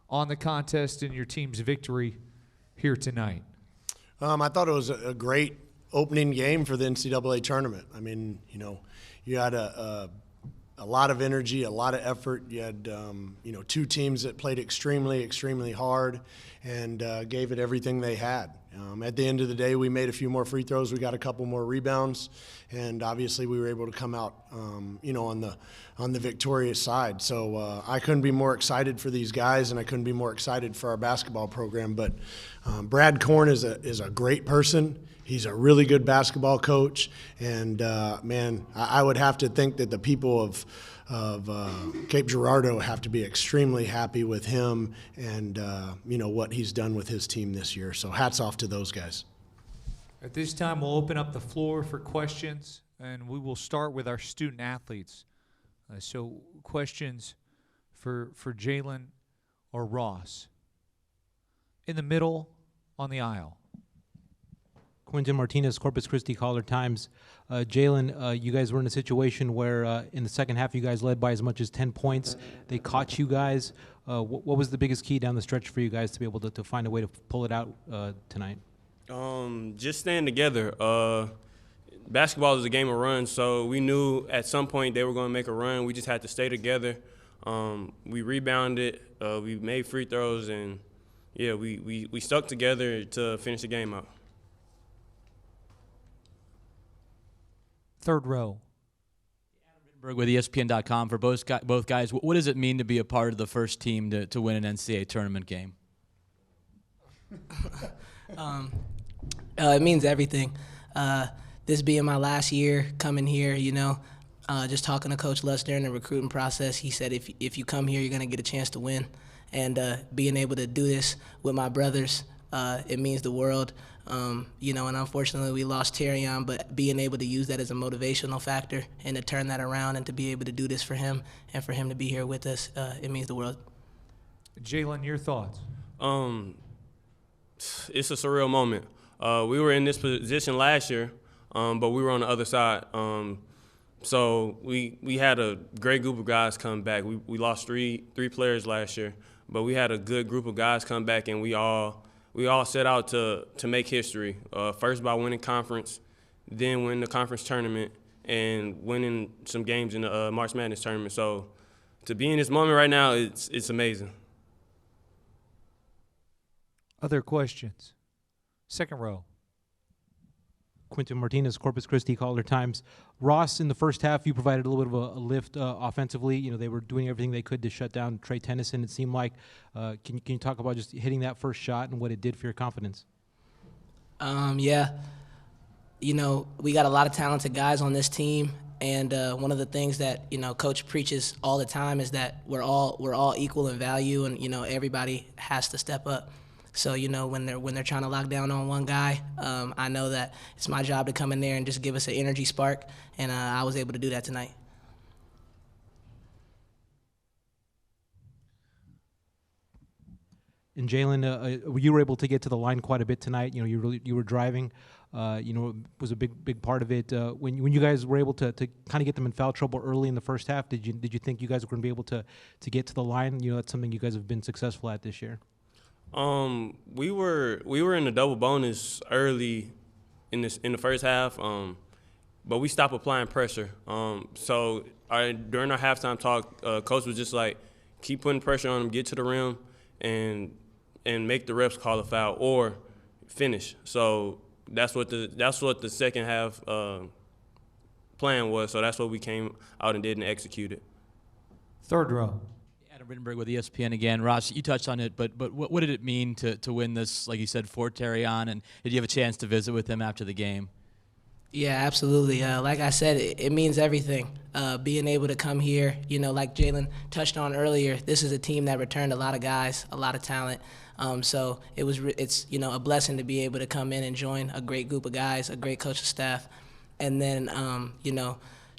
on the contest and your team's victory here tonight? I thought it was a great opening game for the NCAA tournament. I mean, you had a lot of energy, a lot of effort. You had, two teams that played extremely, extremely hard and gave it everything they had. At the end of the day, we made a few more free throws. We got a couple more rebounds, and obviously we were able to come out, on the victorious side. So I couldn't be more excited for these guys, and I couldn't be more excited for our basketball program. But Brad Korn is a great person. He's a really good basketball coach, and I would have to think that the people of Cape Girardeau have to be extremely happy with him and what he's done with his team this year. So hats off to those guys. At this time, we'll open up the floor for questions, and we will start with our student athletes. So questions for Jalen or Ross. In the middle on the aisle. Quentin Martinez, Corpus Christi Caller-Times. Jalen, you guys were in a situation where in the second half you guys led by as much as 10 points. They caught you guys. What was the biggest key down the stretch for you guys to be able to find a way to pull it out tonight? Just staying together. Basketball is a game of runs, so we knew at some point they were going to make a run. We just had to stay together. We rebounded. We made free throws, and, yeah, we stuck together to finish the game out. Third row. With ESPN.com for both guys. What does it mean to be a part of the first team to win an NCAA tournament game? It means everything. This being my last year coming here, just talking to Coach Lutz during the recruiting process, he said if you come here, you're going to get a chance to win. And being able to do this with my brothers, it means the world. And unfortunately we lost Terrion, but being able to use that as a motivational factor and to turn that around and to be able to do this for him and for him to be here with us, it means the world. Jalen, your thoughts? It's a surreal moment. We were in this position last year, but we were on the other side. So we had a great group of guys come back. We lost three players last year, but we had a good group of guys come back, and we all set out to make history. First by winning conference, then win the conference tournament, and winning some games in the March Madness tournament. So to be in this moment right now, it's amazing. Other questions? Second row. Quentin Martinez, Corpus Christi Caller-Times. Ross, in the first half, you provided a little bit of a lift offensively. They were doing everything they could to shut down Trey Tennyson, it seemed like. Can you talk about just hitting that first shot and what it did for your confidence? Yeah. We got a lot of talented guys on this team, and one of the things that, Coach preaches all the time is that we're all equal in value, and, everybody has to step up. So, when they're trying to lock down on one guy, I know that it's my job to come in there and just give us an energy spark, and I was able to do that tonight. And Jalen, you were able to get to the line quite a bit tonight. You were driving. Was a big part of it. When you guys were able to kind of get them in foul trouble early in the first half, did you think you guys were going to be able to get to the line? That's something you guys have been successful at this year. We were in the double bonus early in the first half, but we stopped applying pressure. So during our halftime talk, coach was just like, keep putting pressure on them, get to the rim, and make the refs call a foul or finish. So that's what the second half plan was. So that's what we came out and did and executed. Third row. Rittenberg with ESPN again. Ross, you touched on it, but what did it mean to win this, like you said, for Terrion, and did you have a chance to visit with him after the game? Yeah, absolutely. Like I said, it means everything. Being able to come here, like Jalen touched on earlier, this is a team that returned a lot of guys, a lot of talent. So it's a blessing to be able to come in and join a great group of guys, a great coaching staff. And then,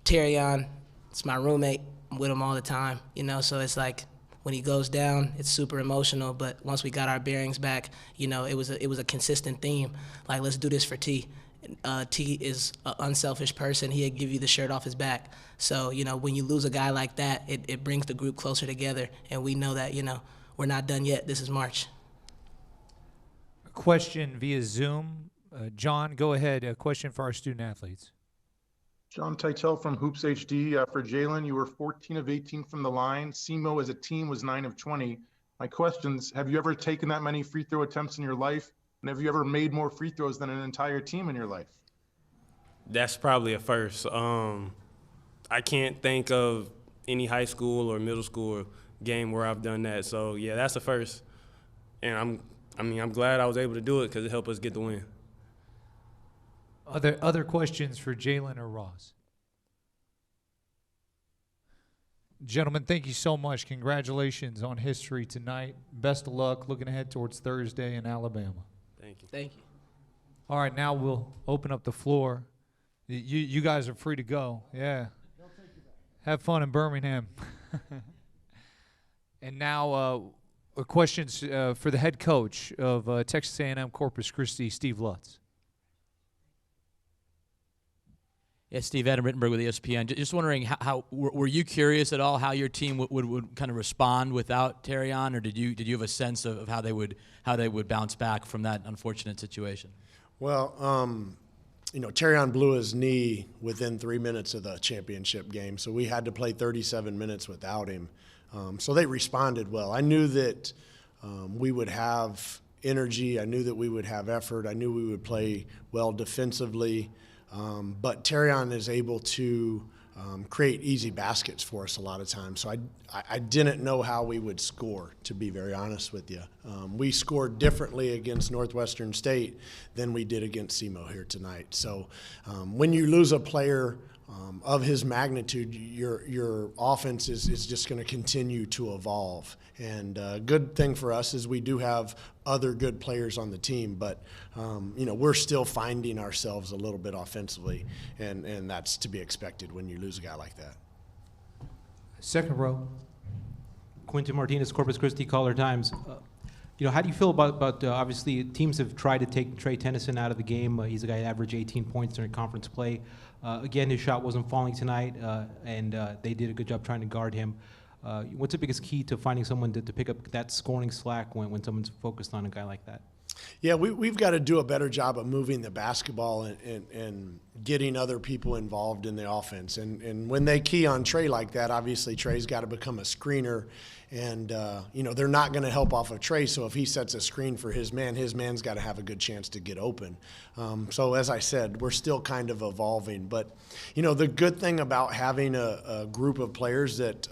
Terrion, it's my roommate. I'm with him all the time, so it's like, when he goes down, it's super emotional. But once we got our bearings back, it was a consistent theme. Like, let's do this for T. T is an unselfish person. He'll give you the shirt off his back. So when you lose a guy like that, it brings the group closer together. And we know that we're not done yet. This is March. A question via Zoom. John, go ahead. A question for our student athletes. John Titel from Hoops HD. For Jalen, you were 14 of 18 from the line. SEMO as a team was 9 of 20. My questions, have you ever taken that many free throw attempts in your life? And have you ever made more free throws than an entire team in your life? That's probably a first. I can't think of any high school or middle school game where I've done that. So yeah, that's a first. And I'm glad I was able to do it because it helped us get the win. Other questions for Jalen or Ross? Gentlemen, thank you so much. Congratulations on history tonight. Best of luck looking ahead towards Thursday in Alabama. Thank you. Thank you. All right, now we'll open up the floor. You guys are free to go. Yeah. Have fun in Birmingham. And now questions for the head coach of Texas A&M-Corpus Christi, Steve Lutz. Yeah, Steve, Adam Rittenberg with ESPN. Just wondering, how were you curious at all how your team would kind of respond without Terrion, or did you have a sense of how they would bounce back from that unfortunate situation? Well, Terrion blew his knee within 3 minutes of the championship game, so we had to play 37 minutes without him. So they responded well. I knew that we would have energy. I knew that we would have effort. I knew we would play well defensively. But Terrion is able to create easy baskets for us a lot of times. So I didn't know how we would score, to be very honest with you. We scored differently against Northwestern State than we did against SEMO here tonight. So when you lose a player of his magnitude, your offense is just going to continue to evolve. And a good thing for us is we do have other good players on the team, but we're still finding ourselves a little bit offensively, and that's to be expected when you lose a guy like that. Second row. Quentin Martinez, Corpus Christi Caller Times. How do you feel about obviously teams have tried to take Trey Tennyson out of the game. He's a guy that averaged 18 points during conference play. Again, his shot wasn't falling tonight, and they did a good job trying to guard him. What's the biggest key to finding someone to pick up that scoring slack when someone's focused on a guy like that? Yeah, we've got to do a better job of moving the basketball and getting other people involved in the offense. And when they key on Trey like that, obviously Trey's got to become a screener. And, they're not going to help off of Trey. So if he sets a screen for his man's got to have a good chance to get open. So as I said, we're still kind of evolving. But, the good thing about having a group of players that,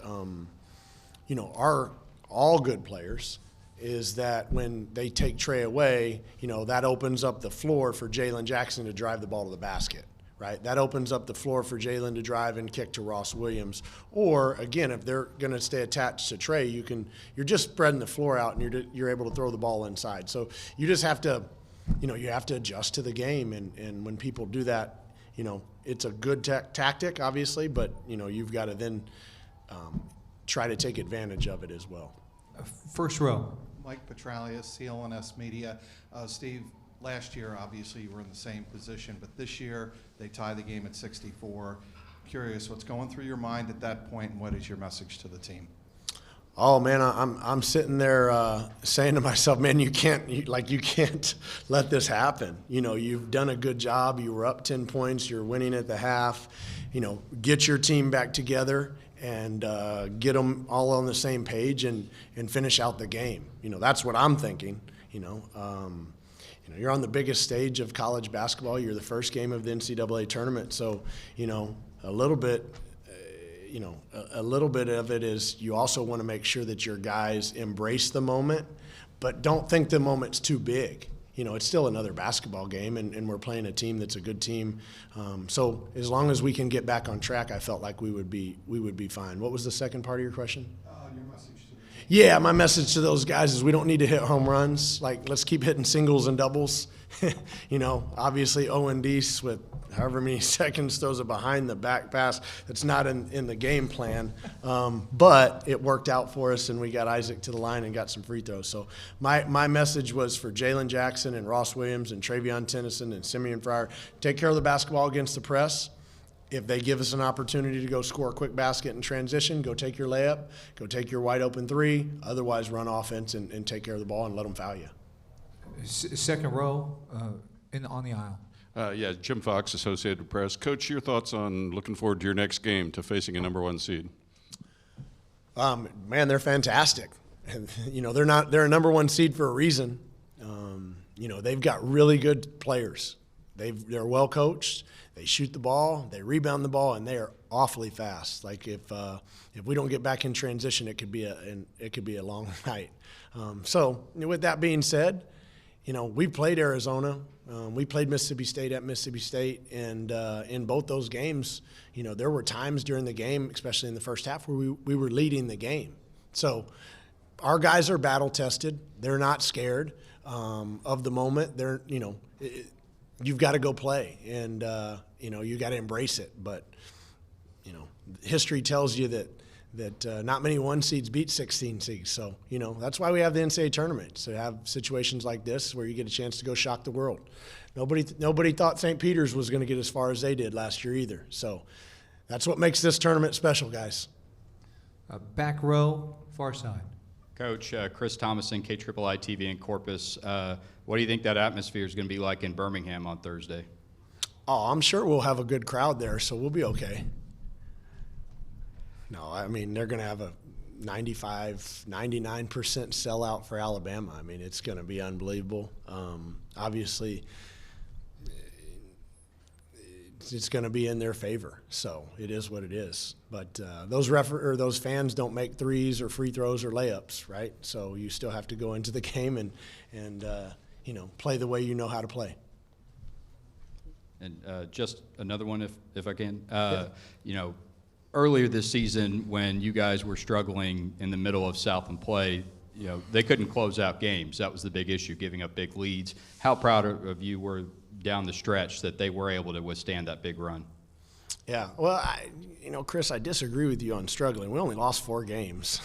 are all good players is that when they take Trey away, that opens up the floor for Jalen Jackson to drive the ball to the basket, right? That opens up the floor for Jalen to drive and kick to Ross Williams. Or, again, if they're going to stay attached to Trey, you're just spreading the floor out and you're able to throw the ball inside. So you just have to, you have to adjust to the game. And when people do that, it's a good tactic, obviously, but, you've got to then try to take advantage of it as well. First row. Mike Petralius, CLNS Media. Steve, last year, obviously, you were in the same position, but this year they tie the game at 64. Curious what's going through your mind at that point, and what is your message to the team? Oh man, I'm sitting there saying to myself, man, you can't let this happen. You've done a good job. You were up 10 points. You're winning at the half. Get your team back together and get them all on the same page and finish out the game. That's what I'm thinking. You're on the biggest stage of college basketball. You're the first game of the NCAA tournament. So, a little bit of it is you also want to make sure that your guys embrace the moment, but don't think the moment's too big. It's still another basketball game, and we're playing a team that's a good team. So as long as we can get back on track, I felt like we would be fine. What was the second part of your question? Your message to the team. Yeah, my message to those guys is we don't need to hit home runs. Let's keep hitting singles and doubles. Obviously Owen Deese with however many seconds throws a behind the back pass. That's not in the game plan. But it worked out for us, and we got Isaac to the line and got some free throws. So my message was for Jalen Jackson and Ross Williams and Travion Tennyson and Simeon Fryer, take care of the basketball against the press If they give us an opportunity to go score a quick basket in transition, go take your layup, go take your wide open three. Otherwise, run offense and take care of the ball and let them foul you. Second row on the aisle. Yeah, Jim Fox, Associated Press. Coach, your thoughts on looking forward to your next game to facing a #1 seed? Man, they're fantastic. And, they're a #1 seed for a reason. They've got really good players. They're well coached. They shoot the ball, they rebound the ball, and they are awfully fast. Like if we don't get back in transition, it could be a long night. So with that being said, we played Arizona, we played Mississippi State at Mississippi State, and in both those games, there were times during the game, especially in the first half, where we were leading the game. So our guys are battle tested. They're not scared of the moment. They're you've got to go play, and you got to embrace it. But history tells you that not many 1 seeds beat 16 seeds. So that's why we have the NCAA tournament, to have situations like this where you get a chance to go shock the world. Nobody thought St. Peter's was going to get as far as they did last year either. So that's what makes this tournament special, guys. Back row, far side. Coach, Chris Thomason, KIII TV in Corpus. What do you think that atmosphere is going to be like in Birmingham on Thursday? Oh, I'm sure we'll have a good crowd there, so we'll be okay. No, I mean, they're going to have a 95, 99% sellout for Alabama. I mean, it's going to be unbelievable. Obviously, it's going to be in their favor, so it is what it is. But those fans don't make threes or free throws or layups, right? So you still have to go into the game and play the way you know how to play. And just another one, if I can. Yeah. Earlier this season, when you guys were struggling in the middle of Southland play, they couldn't close out games. That was the big issue, giving up big leads. How proud of you were down the stretch that they were able to withstand that big run? Yeah, well, Chris, I disagree with you on struggling. We only lost 4 games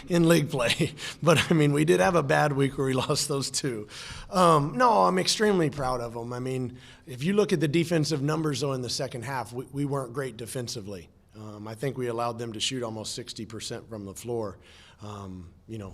in league play. But, I mean, we did have a bad week where we lost those 2. No, I'm extremely proud of them. I mean, if you look at the defensive numbers, though, in the second half, we weren't great defensively. I think we allowed them to shoot almost 60% from the floor.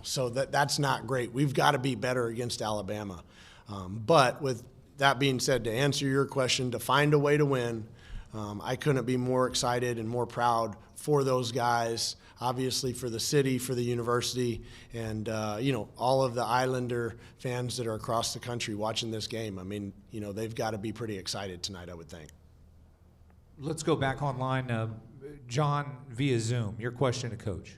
So that's not great. We've got to be better against Alabama. But with that being said, to answer your question, to find a way to win, I couldn't be more excited and more proud for those guys, obviously for the city, for the university, and, all of the Islander fans that are across the country watching this game. I mean, they've got to be pretty excited tonight, I would think. Let's go back online. John, via Zoom, your question to Coach.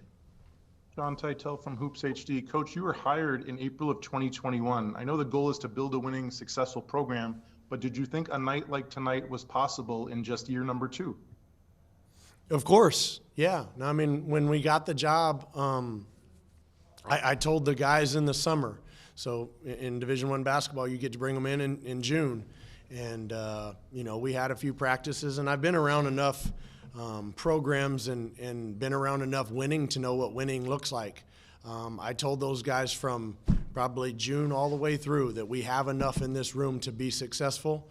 John Titel from Hoops HD. Coach, you were hired in April of 2021. I know the goal is to build a winning, successful program, but did you think a night like tonight was possible in just year number 2? Of course, yeah. I mean, when we got the job, I told the guys in the summer. So in Division I basketball, you get to bring them in June. And, we had a few practices, and I've been around enough programs and been around enough winning to know what winning looks like. I told those guys from probably June all the way through that we have enough in this room to be successful.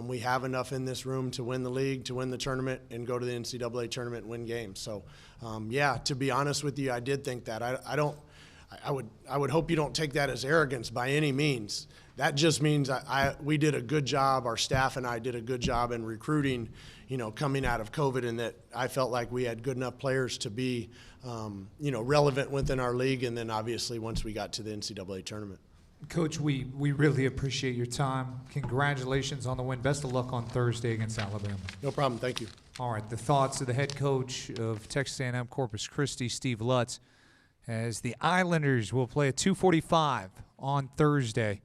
We have enough in this room to win the league, to win the tournament, and go to the NCAA tournament and win games. So, to be honest with you, I did think that. I would hope you don't take that as arrogance by any means. That just means we did a good job, our staff and I did a good job in recruiting, coming out of COVID, and that I felt like we had good enough players to be, relevant within our league, and then obviously once we got to the NCAA tournament. Coach, we really appreciate your time. Congratulations on the win. Best of luck on Thursday against Alabama. No problem. Thank you. All right, the thoughts of the head coach of Texas A&M-Corpus Christi, Steve Lutz, as the Islanders will play at 2:45 on Thursday.